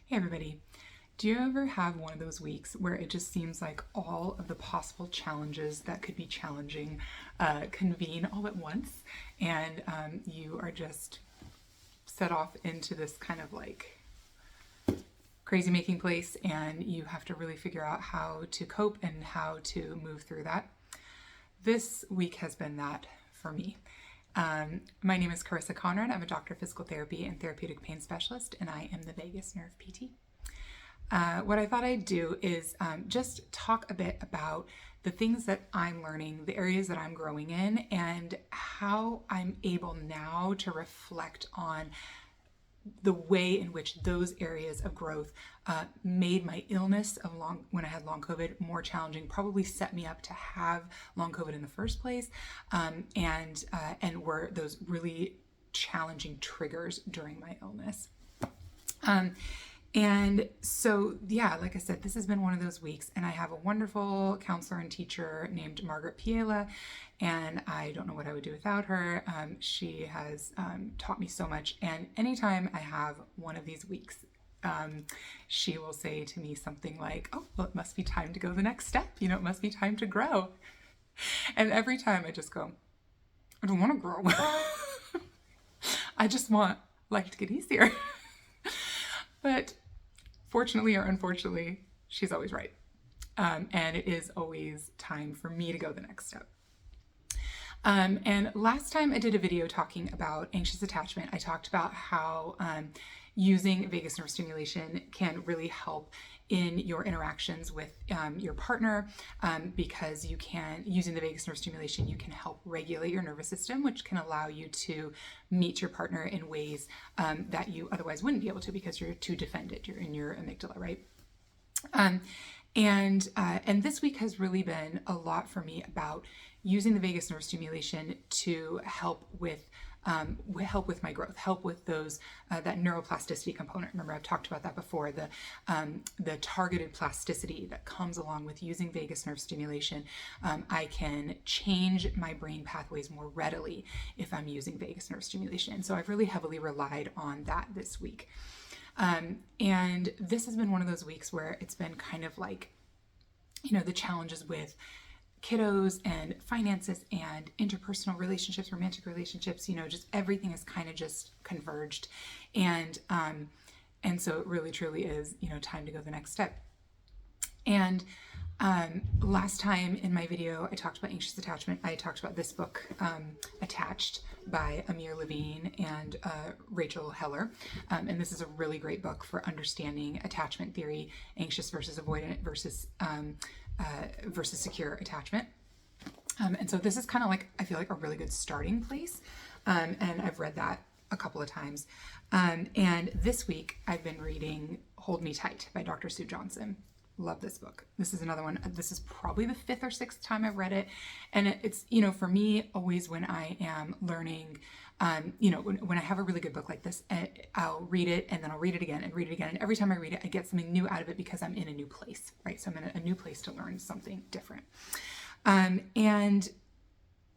Hey everybody, do you ever have one of those weeks where it just seems like all of the possible challenges that could be challenging convene all at once and you are just set off into this kind of like crazy making place and you have to really figure out how to cope and how to move through that? This week has been that for me. My name is Carissa Conrad. I'm a doctor of physical therapy and therapeutic pain specialist, and I am the vagus nerve PT. What I thought I'd do is just talk a bit about the things that I'm learning, the areas that I'm growing in, and how I'm able now to reflect on the way in which those areas of growth made my illness of when I had long COVID more challenging, probably set me up to have long COVID in the first place, and were those really challenging triggers during my illness. And so, yeah, like I said, this has been one of those weeks, and I have a wonderful counselor and teacher named Margaret Piela, and I don't know what I would do without her. She has taught me so much, and anytime I have one of these weeks, she will say to me something like, oh, well, it must be time to go the next step. You know, it must be time to grow. And every time I just go, I don't want to grow. I just want life to get easier. But fortunately or unfortunately, she's always right. And it is always time for me to go the next step. And last time I did a video talking about anxious attachment, I talked about how using vagus nerve stimulation can really help in your interactions with your partner, because using the vagus nerve stimulation, you can help regulate your nervous system, which can allow you to meet your partner in ways that you otherwise wouldn't be able to because you're too defended. You're in your amygdala, right? And this week has really been a lot for me about using the vagus nerve stimulation to help with my growth, help with those that neuroplasticity component. Remember, I've talked about that before. The targeted plasticity that comes along with using vagus nerve stimulation. I can change my brain pathways more readily if I'm using vagus nerve stimulation. So I've really heavily relied on that this week. And this has been one of those weeks where it's been kind of like, the challenges with kiddos and finances and interpersonal relationships, romantic relationships, just everything is kind of just converged. And so it really truly is, time to go the next step. And last time in my video, I talked about anxious attachment. I talked about this book, Attached, by Amir Levine and Rachel Heller. And this is a really great book for understanding attachment theory, anxious versus avoidant versus secure attachment. And so this is kind of like, I feel like a really good starting place. And I've read that a couple of times. And this week I've been reading Hold Me Tight by Dr. Sue Johnson. Love this book. This is another one. This is probably the 5th or 6th time I've read it. And it's, for me, always when I am learning, when I have a really good book like this, I'll read it and then I'll read it again and read it again. And every time I read it, I get something new out of it because I'm in a new place, right? So I'm in a new place to learn something different. And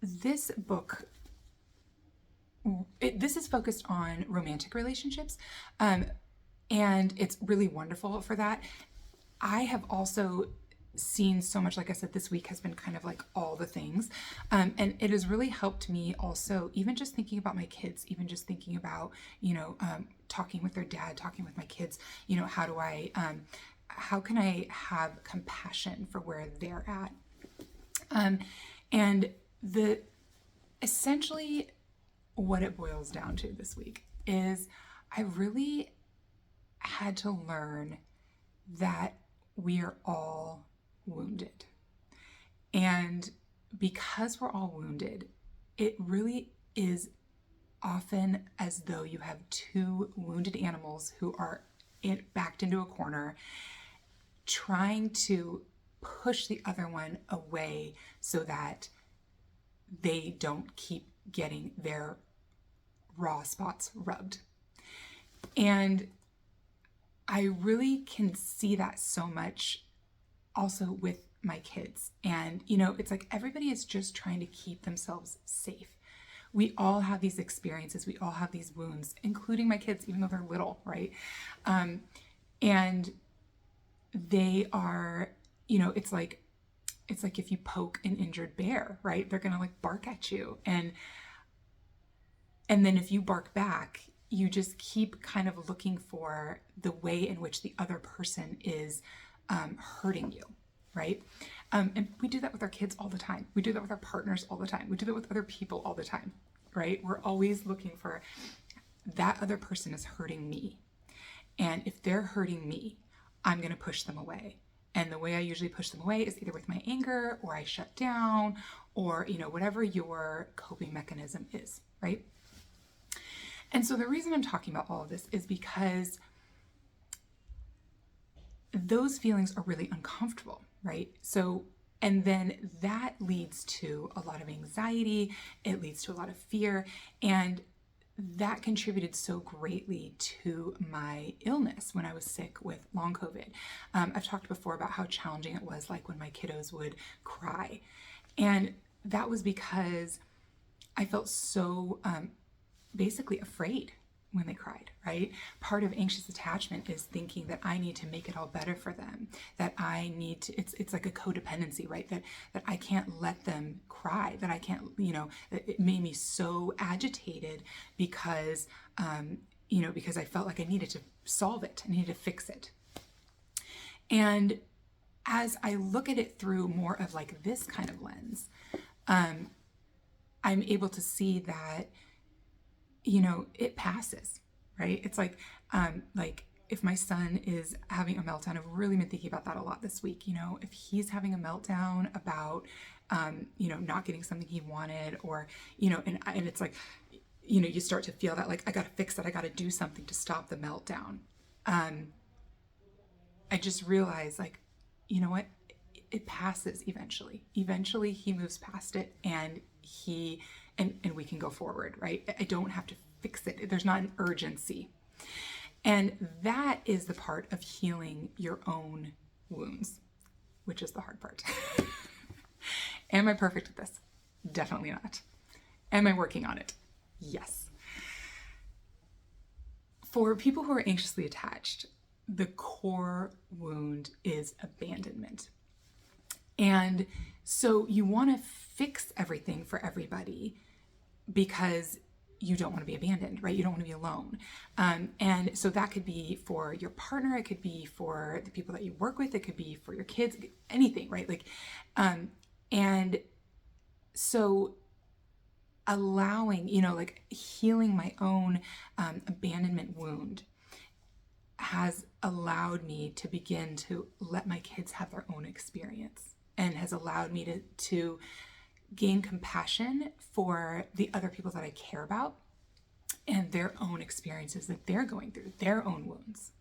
this book, this is focused on romantic relationships. And it's really wonderful for that. I have also seen so much, like I said, this week has been kind of like all the things. And it has really helped me also, even just thinking about my kids, even just thinking about, talking with their dad, talking with my kids, how can I have compassion for where they're at? And essentially what it boils down to this week is I really had to learn that we are all wounded. And because we're all wounded, it really is often as though you have two wounded animals who are backed into a corner, trying to push the other one away so that they don't keep getting their raw spots rubbed. And I really can see that so much also with my kids. And, it's like everybody is just trying to keep themselves safe. We all have these experiences. We all have these wounds, including my kids, even though they're little, right? And they are, it's like if you poke an injured bear, right? They're going to like bark at you. And then if you bark back, you just keep kind of looking for the way in which the other person is hurting you, right? And we do that with our kids all the time. We do that with our partners all the time. We do that with other people all the time, right? We're always looking for that other person is hurting me. And if they're hurting me, I'm going to push them away. And the way I usually push them away is either with my anger, or I shut down, or, whatever your coping mechanism is, right? And so the reason I'm talking about all of this is because those feelings are really uncomfortable, right? So, and then that leads to a lot of anxiety. It leads to a lot of fear. And that contributed so greatly to my illness when I was sick with long COVID. I've talked before about how challenging it was, like when my kiddos would cry. And that was because I felt so basically afraid when they cried, right? Part of anxious attachment is thinking that I need to make it all better for them, that I need to, it's like a codependency, right? That I can't let them cry, that I can't, it made me so agitated because, because I felt like I needed to solve it, I needed to fix it. And as I look at it through more of like this kind of lens, I'm able to see that it passes, right? It's like if my son is having a meltdown, I've really been thinking about that a lot this week. If he's having a meltdown about, not getting something he wanted, or, and it's like, you start to feel that like, I got to fix it. I got to do something to stop the meltdown. I just realized like, you know what? It passes eventually. Eventually he moves past it, and and we can go forward, right? I don't have to fix it. There's not an urgency. And that is the part of healing your own wounds, which is the hard part. Am I perfect at this? Definitely not. Am I working on it? Yes. For people who are anxiously attached, the core wound is abandonment. And so you want to fix everything for everybody because you don't want to be abandoned, right? You don't want to be alone. And so that could be for your partner. It could be for the people that you work with. It could be for your kids, anything, right? Like, and so allowing, like healing my own abandonment wound has allowed me to begin to let my kids have their own experience, and has allowed me to gain compassion for the other people that I care about and their own experiences that they're going through, their own wounds.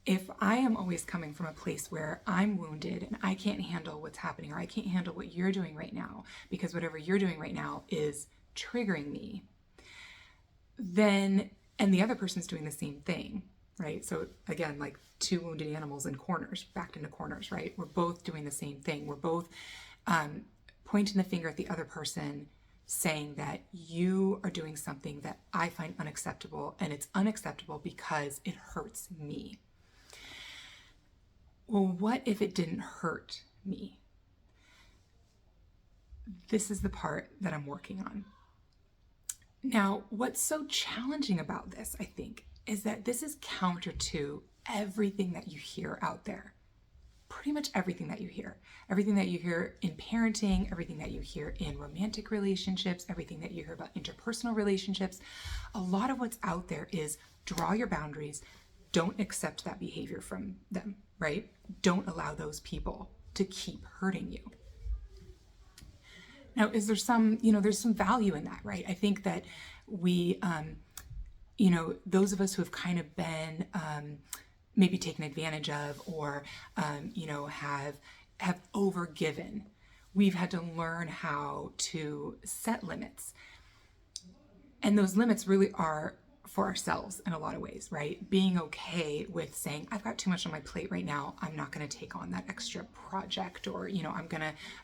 If I am always coming from a place where I'm wounded and I can't handle what's happening, or I can't handle what you're doing right now because whatever you're doing right now is triggering me, then, and the other person's doing the same thing, right? So again, like two wounded animals in corners, backed into corners, right? We're both doing the same thing. We're both pointing the finger at the other person, saying that you are doing something that I find unacceptable, and it's unacceptable because it hurts me. Well, what if it didn't hurt me? This is the part that I'm working on. Now, what's so challenging about this, I think, is that this is counter to everything that you hear out there. Pretty much everything that you hear in parenting, everything that you hear in romantic relationships, everything that you hear about interpersonal relationships. A lot of what's out there is draw your boundaries, don't accept that behavior from them, right? Don't allow those people to keep hurting you. Now, is there some, there's some value in that, right? I think that we, those of us who have kind of been maybe taken advantage of, or, have overgiven, we've had to learn how to set limits. And those limits really are for ourselves in a lot of ways, right? Being okay with saying, I've got too much on my plate right now. I'm not going to take on that extra project, or, I'm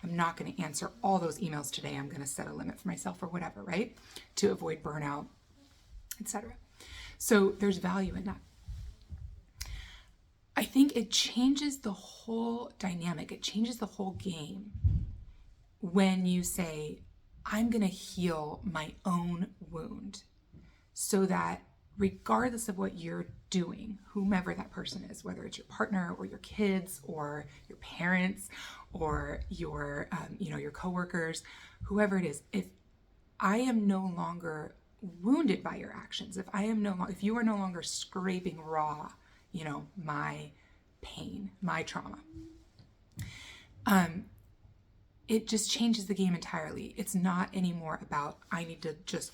not going to answer all those emails today. I'm going to set a limit for myself, or whatever, right? To avoid burnout, etc. So there's value in that. think it changes the whole dynamic. It changes the whole game when you say, I'm going to heal my own wound so that regardless of what you're doing, whomever that person is, whether it's your partner or your kids or your parents or your coworkers, whoever it is, if I am no longer wounded by your actions, if you are no longer scraping raw, my pain, my trauma, it just changes the game entirely. It's not anymore about, I need to just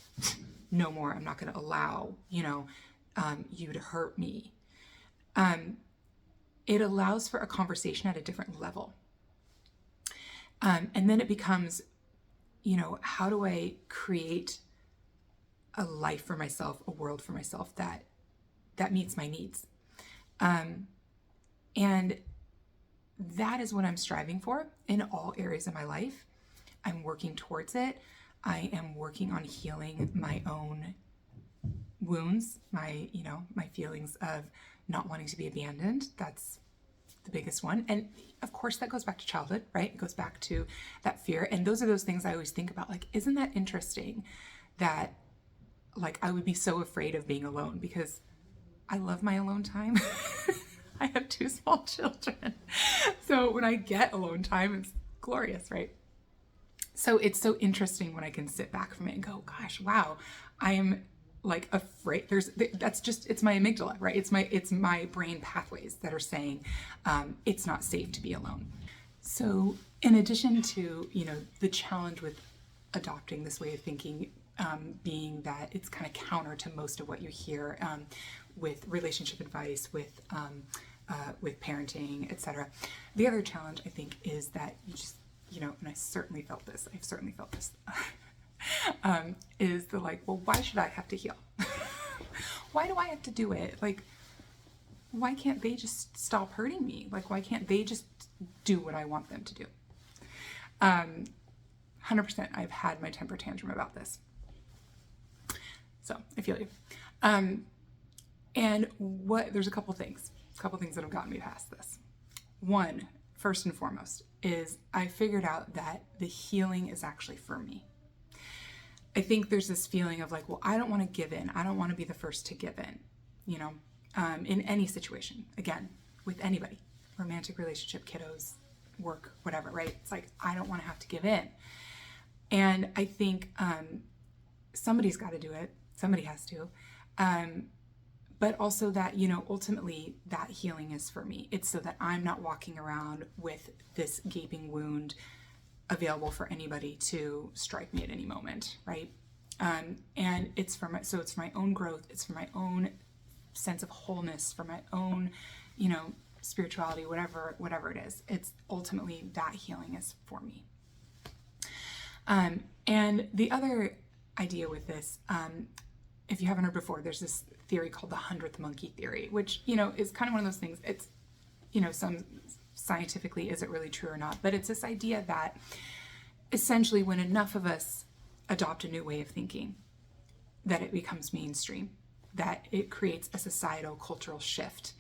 no more. I'm not going to allow, you to hurt me. It allows for a conversation at a different level. And then it becomes, how do I create a life for myself, a world for myself that meets my needs? And that is what I'm striving for in all areas of my life. I'm working towards it. I am working on healing my own wounds, my feelings of not wanting to be abandoned. That's the biggest one. And of course that goes back to childhood, right? It goes back to that fear. And those are those things I always think about, like, isn't that interesting that I would be so afraid of being alone because I love my alone time. I have 2 small children. So when I get alone time, it's glorious, right? So it's so interesting when I can sit back from it and go, gosh, wow, I am afraid. It's my amygdala, right? It's my brain pathways that are saying it's not safe to be alone. So in addition to, the challenge with adopting this way of thinking, being that it's kind of counter to most of what you hear with relationship advice, with parenting, etc. The other challenge, I think, is that you just, and I've certainly felt this, is the well, why should I have to heal? Why do I have to do it? Why can't they just stop hurting me? Why can't they just do what I want them to do? 100%, I've had my temper tantrum about this. So I feel you. And there's a couple things that have gotten me past this. One, first and foremost, is I figured out that the healing is actually for me. I think there's this feeling of well, I don't want to give in. I don't want to be the first to give in, in any situation. Again, with anybody, romantic relationship, kiddos, work, whatever, right? It's I don't want to have to give in. And I think somebody's got to do it. Somebody has to. But also that, ultimately that healing is for me. It's so that I'm not walking around with this gaping wound available for anybody to strike me at any moment, right? And it's for my own growth. It's for my own sense of wholeness, for my own, spirituality, whatever it is. It's ultimately that healing is for me. And the other idea with this, if you haven't heard before, there's this theory called the 100th monkey theory, which, is kind of one of those things. It's, some scientifically, is it really true or not? But it's this idea that essentially when enough of us adopt a new way of thinking, that it becomes mainstream, that it creates a societal cultural shift.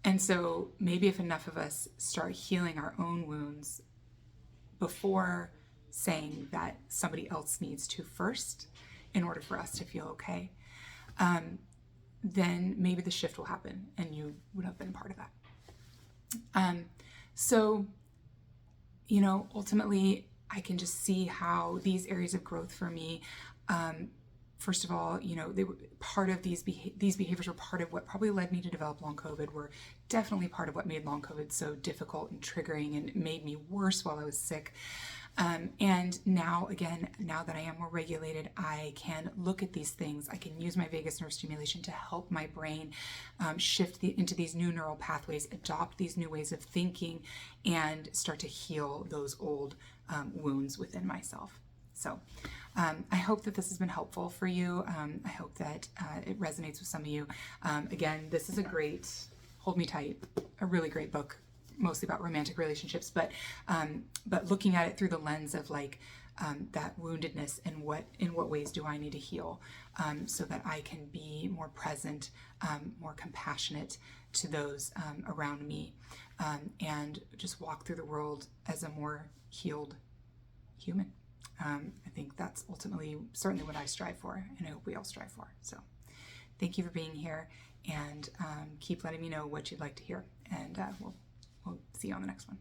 And so maybe if enough of us start healing our own wounds before saying that somebody else needs to first in order for us to feel okay, then maybe the shift will happen and you would have been part of that. So, ultimately I can just see how these areas of growth for me, first of all, they were part of these behaviors were part of what probably led me to develop long COVID, were definitely part of what made long COVID so difficult and triggering and made me worse while I was sick. And now that I am more regulated, I can look at these things. I can use my vagus nerve stimulation to help my brain shift into these new neural pathways, adopt these new ways of thinking, and start to heal those old wounds within myself. So I hope that this has been helpful for you. I hope that it resonates with some of you. Again, this is a great, hold me tight, a really great book, mostly about romantic relationships, but looking at it through the lens of that woundedness, and in what ways do I need to heal, so that I can be more present, more compassionate to those around me, and just walk through the world as a more healed human. I think that's ultimately certainly what I strive for, and I hope we all strive for. So thank you for being here, and keep letting me know what you'd like to hear, and we'll see you on the next one.